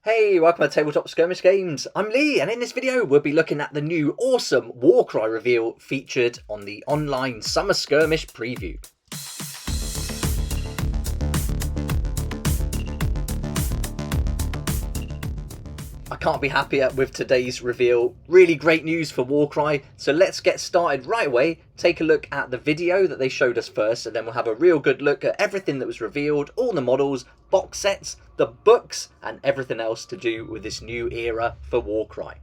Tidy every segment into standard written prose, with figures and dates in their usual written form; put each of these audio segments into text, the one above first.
Hey, welcome to Tabletop Skirmish Games. I'm Lee, and in this video we'll be looking at the new awesome Warcry reveal featured on the online Summer Skirmish preview. I can't be happier with today's reveal. Really great news for Warcry, so let's get started right away. Take a look at the video that they showed us first, and then we'll have a real good look at everything that was revealed, all the models, box sets, the books, and everything else to do with this new era for Warcry.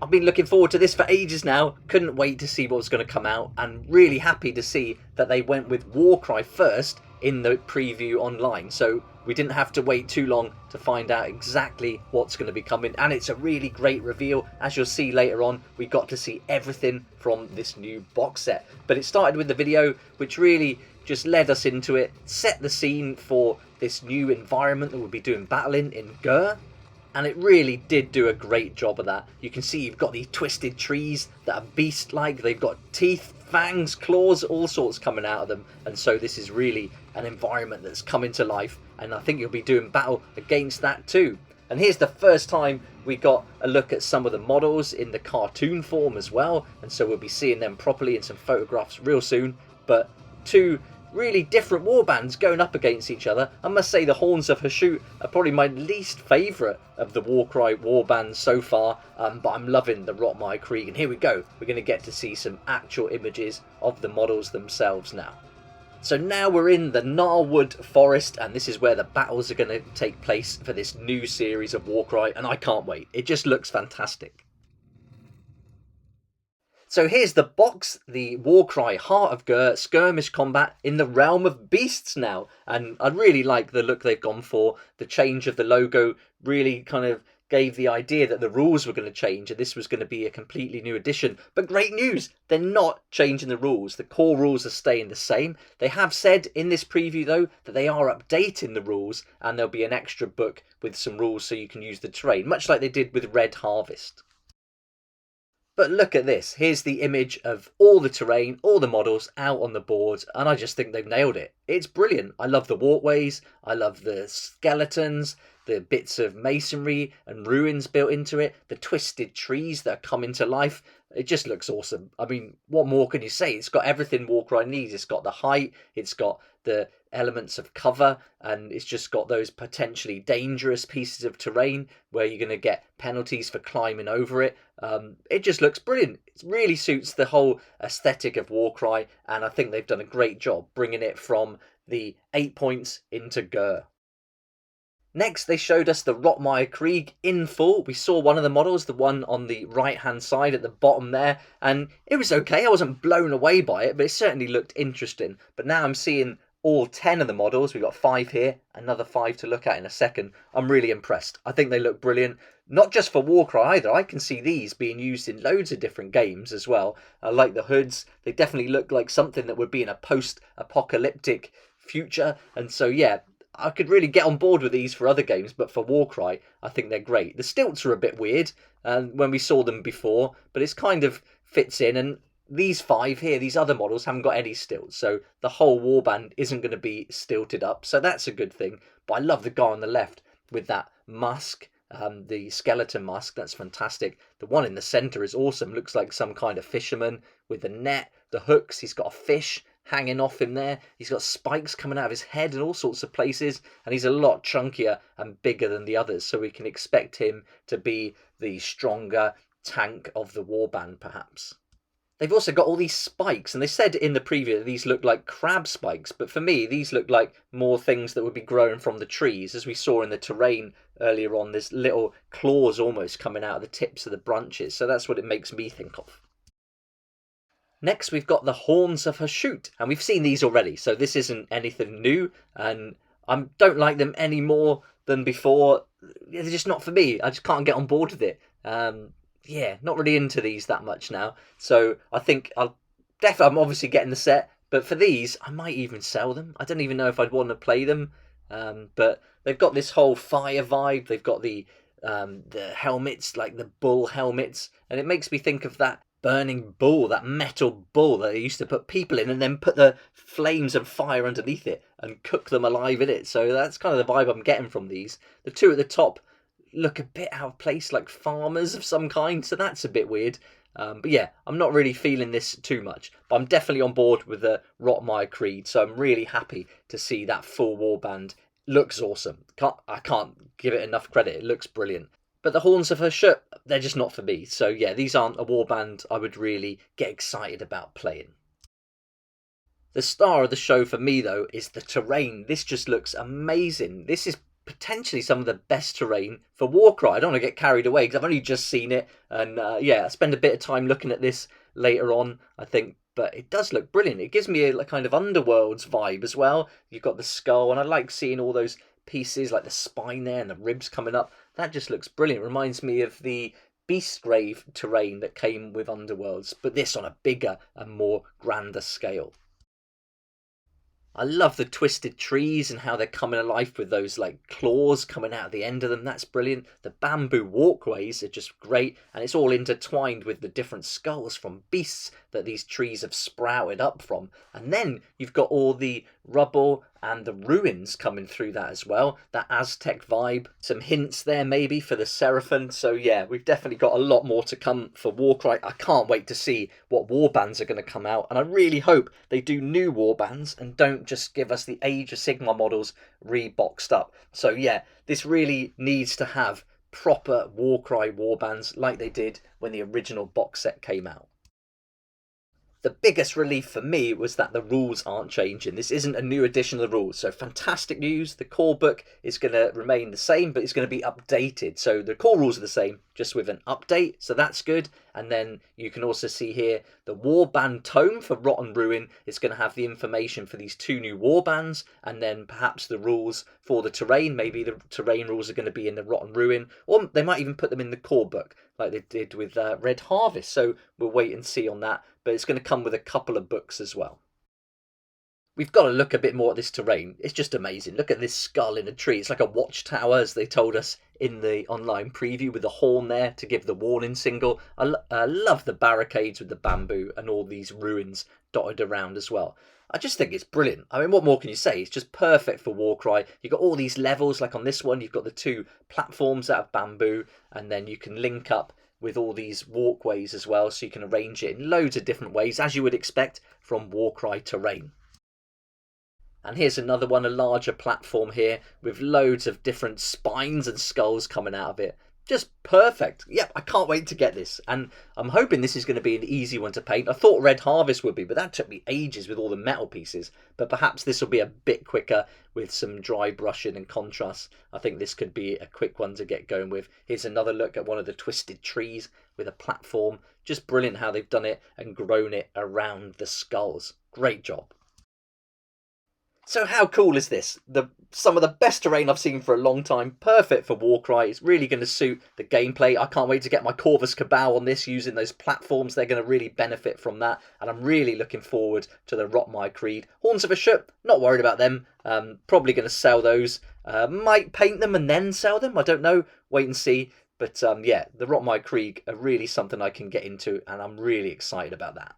I've been looking forward to this for ages now, couldn't wait to see what was going to come out, and really happy to see that they went with Warcry first in the preview online, so we didn't have to wait too long to find out exactly what's going to be coming, and it's a really great reveal. As you'll see later on, we got to see everything from this new box set, but it started with the video which really just led us into it, set the scene for this new environment that we'll be doing battling in Ghur. And it really did do a great job of that. You can see you've got these twisted trees that are beast-like. They've got teeth, fangs, claws, all sorts coming out of them. And so this is really an environment that's coming to life. And I think you'll be doing battle against that too. And here's the first time we got a look at some of the models in the cartoon form as well. And so we'll be seeing them properly in some photographs real soon. But two really different warbands going up against each other. I must say the Horns of Hashut are probably my least favourite of the Warcry warbands so far, but I'm loving the Rottmire Creed, and here we go, we're going to get to see some actual images of the models themselves now. So now we're in the Gnarlwood Forest, and this is where the battles are going to take place for this new series of Warcry, and I can't wait, it just looks fantastic. So here's the box, the Warcry Heart of Ghur skirmish combat in the realm of beasts now. And I really like the look they've gone for. The change of the logo really kind of gave the idea that the rules were going to change and this was going to be a completely new edition. But great news, they're not changing the rules. The core rules are staying the same. They have said in this preview though that they are updating the rules, and there'll be an extra book with some rules so you can use the terrain, much like they did with Red Harvest. But look at this, here's the image of all the terrain, all the models out on the board, and I just think they've nailed it. It's brilliant. I love the walkways, I love the skeletons, the bits of masonry and ruins built into it, the twisted trees that are coming to life. It just looks awesome. I mean, what more can you say? It's got everything Warcry needs. It's got the height, it's got the elements of cover, and it's just got those potentially dangerous pieces of terrain where you're going to get penalties for climbing over it. It just looks brilliant. It really suits the whole aesthetic of Warcry, and I think they've done a great job bringing it from the 8 points into Ghur. Next, they showed us the Rottmire Creed in full. We saw one of the models, the one on the right-hand side at the bottom there, and it was okay. I wasn't blown away by it, but it certainly looked interesting. But now I'm seeing all 10 of the models. We've got 5 here, another 5 to look at in a second. I'm really impressed. I think they look brilliant. Not just for Warcry either. I can see these being used in loads of different games as well. I like the hoods. They definitely look like something that would be in a post-apocalyptic future. And so, yeah, I could really get on board with these for other games, but for Warcry, I think they're great. The stilts are a bit weird when we saw them before, but it's kind of fits in, and these 5 here, these other models, haven't got any stilts, so the whole warband isn't going to be stilted up, so that's a good thing. But I love the guy on the left with that mask, the skeleton mask, that's fantastic. The one in the centre is awesome, looks like some kind of fisherman with the net, the hooks, he's got a fish hanging off him there. He's got spikes coming out of his head in all sorts of places, and he's a lot chunkier and bigger than the others, so we can expect him to be the stronger tank of the warband perhaps. They've also got all these spikes, and they said in the preview that these look like crab spikes, but for me these look like more things that would be growing from the trees. As we saw in the terrain earlier on, there's little claws almost coming out of the tips of the branches, so that's what it makes me think of. Next, we've got the Horns of Hashut, and we've seen these already, so this isn't anything new, and I don't like them any more than before. They're just not for me. I just can't get on board with it. Yeah, not really into these that much now, so I think I'm obviously getting the set, but for these, I might even sell them. I don't even know if I'd want to play them, but they've got this whole fire vibe. They've got the helmets, like the bull helmets, and it makes me think of that burning bull, that metal bull that they used to put people in and then put the flames and fire underneath it and cook them alive in it. So that's kind of the vibe I'm getting from these. The two at the top look a bit out of place, like farmers of some kind, so that's a bit weird. But yeah, I'm not really feeling this too much. But I'm definitely on board with the Rottmire Creed, so I'm really happy to see that full warband. Looks awesome. I can't give it enough credit. It looks brilliant. But the Horns of Hashut, they're just not for me. So yeah, these aren't a warband I would really get excited about playing. The star of the show for me, though, is the terrain. This just looks amazing. This is potentially some of the best terrain for Warcry. I don't want to get carried away because I've only just seen it. And yeah, I spend a bit of time looking at this later on, I think. But it does look brilliant. It gives me a kind of Underworlds vibe as well. You've got the skull, and I like seeing all those pieces, like the spine there and the ribs coming up. That just looks brilliant. Reminds me of the Beastgrave terrain that came with Underworlds, but this on a bigger and more grander scale. I love the twisted trees and how they're coming alive with those like claws coming out of the end of them. That's brilliant. The bamboo walkways are just great, and it's all intertwined with the different skulls from beasts that these trees have sprouted up from. And then you've got all the rubble and the ruins coming through that as well. That Aztec vibe. Some hints there maybe for the Seraphim. So yeah, we've definitely got a lot more to come for Warcry. I can't wait to see what warbands are going to come out. And I really hope they do new warbands and don't just give us the Age of Sigmar models reboxed up. So yeah, this really needs to have proper Warcry warbands like they did when the original box set came out. The biggest relief for me was that the rules aren't changing. This isn't a new edition of the rules, so fantastic news. The core book is going to remain the same, but it's going to be updated. So the core rules are the same, just with an update, so that's good. And then you can also see here the Warband Tome for Rotten Ruin is going to have the information for these 2 new warbands, and then perhaps the rules for the terrain. Maybe the terrain rules are going to be in the Rotten Ruin, or they might even put them in the core book like they did with Red Harvest. So we'll wait and see on that, but it's going to come with a couple of books as well. We've got to look a bit more at this terrain. It's just amazing. Look at this skull in a tree. It's like a watchtower, as they told us in the online preview, with the horn there to give the warning signal. I love the barricades with the bamboo and all these ruins dotted around as well. I just think it's brilliant. I mean, what more can you say? It's just perfect for Warcry. You've got all these levels, like on this one, you've got the 2 platforms out of bamboo, and then you can link up with all these walkways as well, so you can arrange it in loads of different ways, as you would expect from Warcry terrain. And here's another one, a larger platform here, with loads of different spines and skulls coming out of it. Just perfect. Yep, I can't wait to get this. And I'm hoping this is going to be an easy one to paint. I thought Red Harvest would be, but that took me ages with all the metal pieces. But perhaps this will be a bit quicker with some dry brushing and contrast. I think this could be a quick one to get going with. Here's another look at one of the twisted trees with a platform. Just brilliant how they've done it and grown it around the skulls. Great job. So how cool is this? Some of the best terrain I've seen for a long time. Perfect for Warcry. It's really going to suit the gameplay. I can't wait to get my Corvus Cabal on this using those platforms. They're going to really benefit from that. And I'm really looking forward to the Rottmire Creed. Horns of Hashut, not worried about them. Probably going to sell those. Might paint them and then sell them. I don't know. Wait and see. But yeah, the Rottmire Creed are really something I can get into. And I'm really excited about that.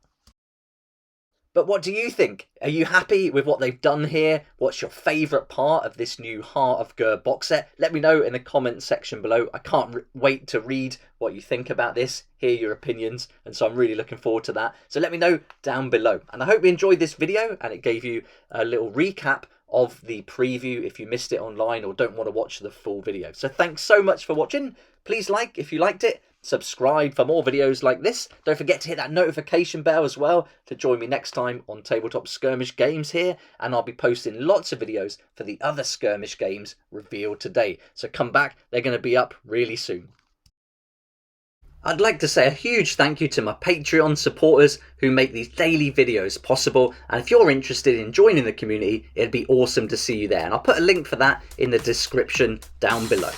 But what do you think? Are you happy with what they've done here? What's your favourite part of this new Heart of Ghur box set? Let me know in the comment section below. I can't wait to read what you think about this, hear your opinions, and so I'm really looking forward to that. So let me know down below. And I hope you enjoyed this video and it gave you a little recap of the preview if you missed it online or don't want to watch the full video. So thanks so much for watching. Please like if you liked it. Subscribe for more videos like this. Don't forget to hit that notification bell as well to join me next time on Tabletop Skirmish Games here, and I'll be posting lots of videos for the other skirmish games revealed today. So come back, they're going to be up really soon. I'd like to say a huge thank you to my Patreon supporters who make these daily videos possible, and if you're interested in joining the community, it'd be awesome to see you there, and I'll put a link for that in the description down below.